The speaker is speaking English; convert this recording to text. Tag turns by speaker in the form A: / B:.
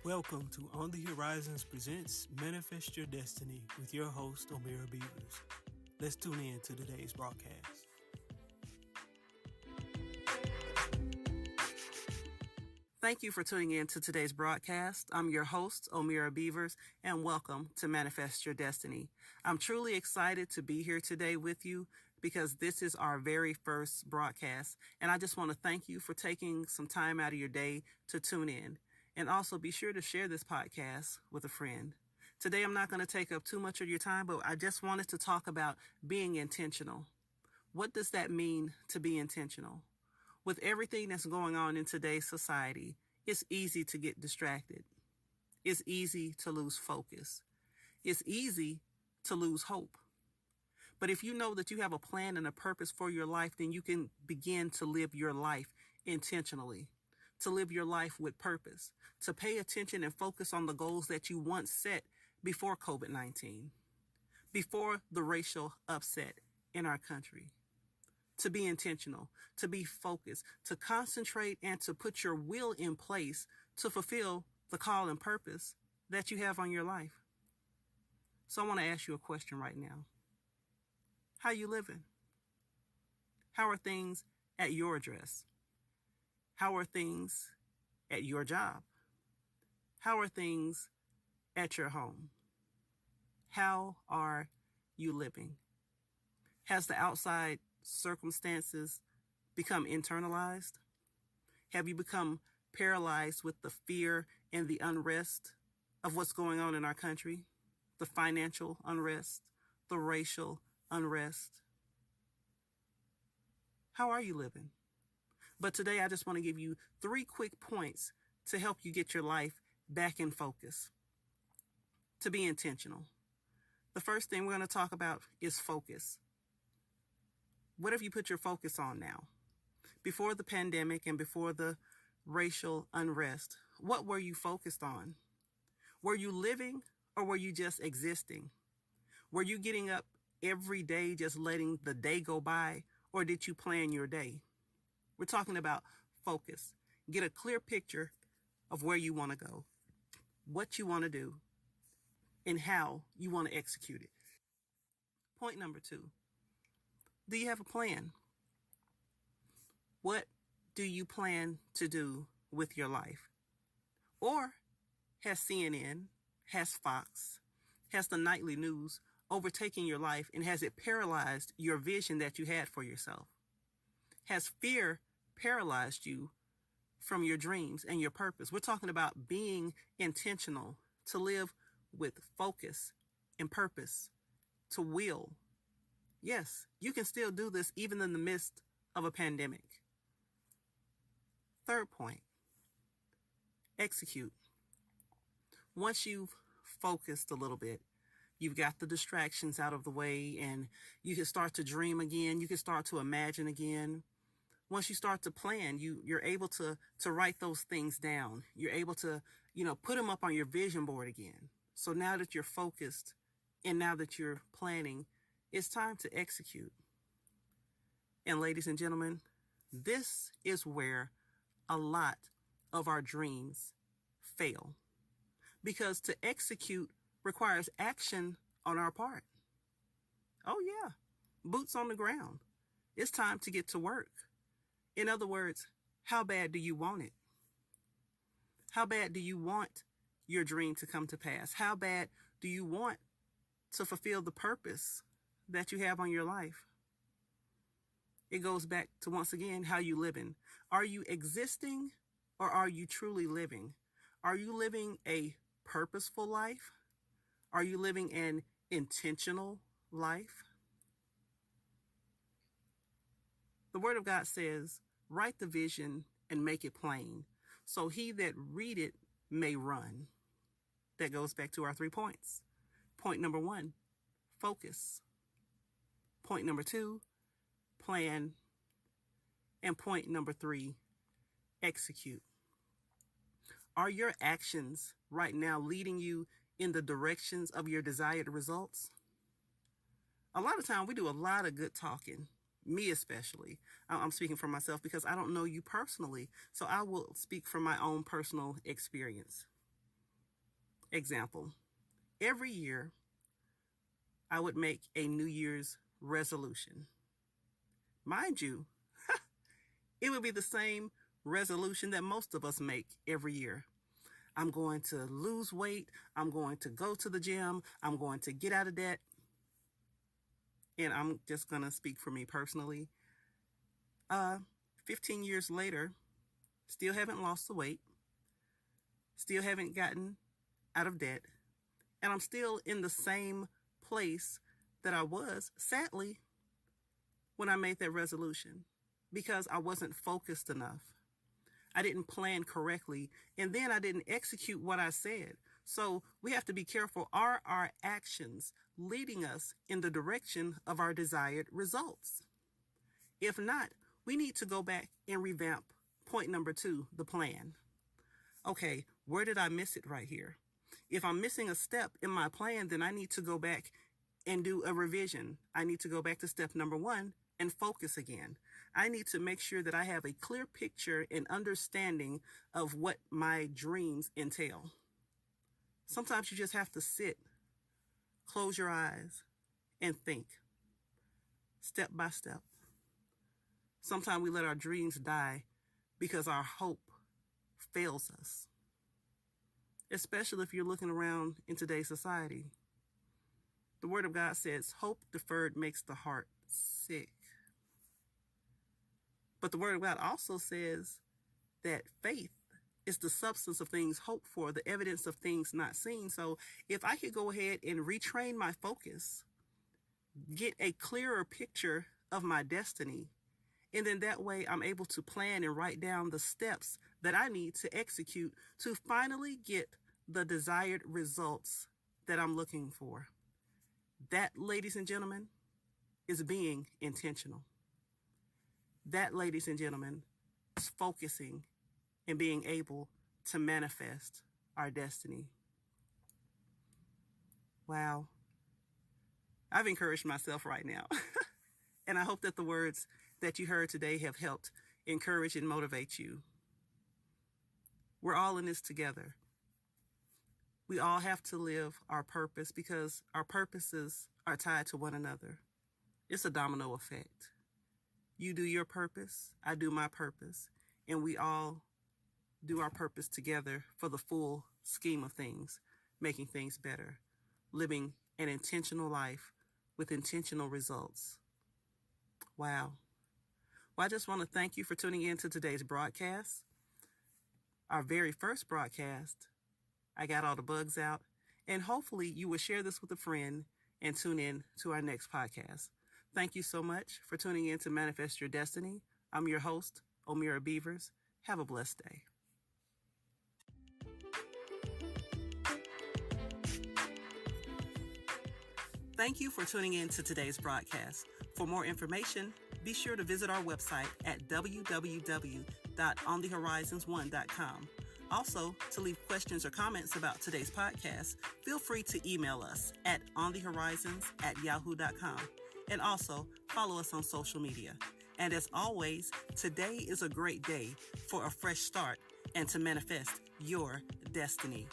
A: Welcome to On the Horizons presents Manifest Your Destiny with your host, Beavers. Let's tune in to today's broadcast.
B: Thank you for tuning in to today's broadcast. I'm your host, Beavers, and welcome to Manifest Your Destiny. I'm truly excited to be here today with you because this is our very first broadcast, and I just want to thank you for taking some time out of your day to tune in. And also be sure to share this podcast with a friend. Today, I'm not going to take up too much of your time, but I just wanted to talk about being intentional. What does that mean to be intentional? With everything that's going on in today's society, it's easy to get distracted. It's easy to lose focus. It's easy to lose hope. But if you know that you have a plan and a purpose for your life, then you can begin to live your life intentionally. To live your life with purpose, to pay attention and focus on the goals that you once set before COVID-19, before the racial upset in our country, to be intentional, to be focused, to concentrate and to put your will in place to fulfill the call and purpose that you have on your life. So I want to ask you a question right now. How you living? How are things at your address? How are things at your job? How are things at your home? How are you living? Has the outside circumstances become internalized? Have you become paralyzed with the fear and the unrest of what's going on in our country? The financial unrest, the racial unrest? How are you living? But today, I just want to give you 3 quick points to help you get your life back in focus, to be intentional. The first thing we're going to talk about is focus. What have you put your focus on now? Before the pandemic and before the racial unrest, what were you focused on? Were you living or were you just existing? Were you getting up every day just letting the day go by, or did you plan your day? We're talking about focus. Get a clear picture of where you want to go, what you want to do, and how you want to execute it. Point number 2. Do you have a plan? What do you plan to do with your life? Or has CNN, has Fox, has the nightly news overtaken your life, and has it paralyzed your vision that you had for yourself? Has fear paralyzed you from your dreams and your purpose? We're talking about being intentional, to live with focus and purpose, to will. Yes, you can still do this even in the midst of a pandemic. Third point, execute. Once you've focused a little bit, you've got the distractions out of the way, and you can start to dream again. You can start to imagine again. Once you start to plan, you're able to write those things down. You're able to, put them up on your vision board again. So now that you're focused and now that you're planning, it's time to execute. And ladies and gentlemen, this is where a lot of our dreams fail. Because to execute requires action on our part. Oh yeah, boots on the ground. It's time to get to work. In other words, how bad do you want it? How bad do you want your dream to come to pass? How bad do you want to fulfill the purpose that you have on your life? It goes back to, once again, how you living. Are you existing or are you truly living? Are you living a purposeful life? Are you living an intentional life? The Word of God says, write the vision and make it plain, so he that read it may run. That goes back to our 3 points. Point number 1, focus. Point number 2, plan. And point number 3, execute. Are your actions right now leading you in the directions of your desired results? A lot of time we do a lot of good talking. Me especially. I'm speaking for myself because I don't know you personally. So I will speak from my own personal experience. Example, every year I would make a New Year's resolution. Mind you, it would be the same resolution that most of us make every year. I'm going to lose weight. I'm going to go to the gym. I'm going to get out of debt. And I'm just going to speak for me personally. 15 years later, still haven't lost the weight. Still haven't gotten out of debt. And I'm still in the same place that I was, sadly, when I made that resolution, because I wasn't focused enough. I didn't plan correctly, and then I didn't execute what I said. So we have to be careful. Are our actions leading us in the direction of our desired results? If not, we need to go back and revamp point number 2, the plan. Okay, where did I miss it right here? If I'm missing a step in my plan, then I need to go back and do a revision. I need to go back to step number 1 and focus again. I need to make sure that I have a clear picture and understanding of what my dreams entail. Sometimes you just have to sit, close your eyes, and think, step by step. Sometimes we let our dreams die because our hope fails us, especially if you're looking around in today's society. The Word of God says, hope deferred makes the heart sick. But the Word of God also says that faith is the substance of things hoped for, the evidence of things not seen. So if I could go ahead and retrain my focus, get a clearer picture of my destiny, and then that way I'm able to plan and write down the steps that I need to execute to finally get the desired results that I'm looking for. That, ladies and gentlemen, is being intentional. That, ladies and gentlemen, is focusing and being able to manifest our destiny. Wow. I've encouraged myself right now. And I hope that the words that you heard today have helped encourage and motivate you. We're all in this together. We all have to live our purpose because our purposes are tied to one another. It's a domino effect. You do your purpose, I do my purpose, and we all do our purpose together for the full scheme of things, making things better, living an intentional life with intentional results. Wow. Well, I just want to thank you for tuning in to today's broadcast. Our very first broadcast, I got all the bugs out, and hopefully you will share this with a friend and tune in to our next podcast. Thank you so much for tuning in to Manifest Your Destiny. I'm your host, Omira Beavers. Have a blessed day. Thank you for tuning in to today's broadcast. For more information, be sure to visit our website at www.onthehorizons1.com. Also, to leave questions or comments about today's podcast, feel free to email us at onthehorizons@yahoo.com. And also, follow us on social media. And as always, today is a great day for a fresh start and to manifest your destiny.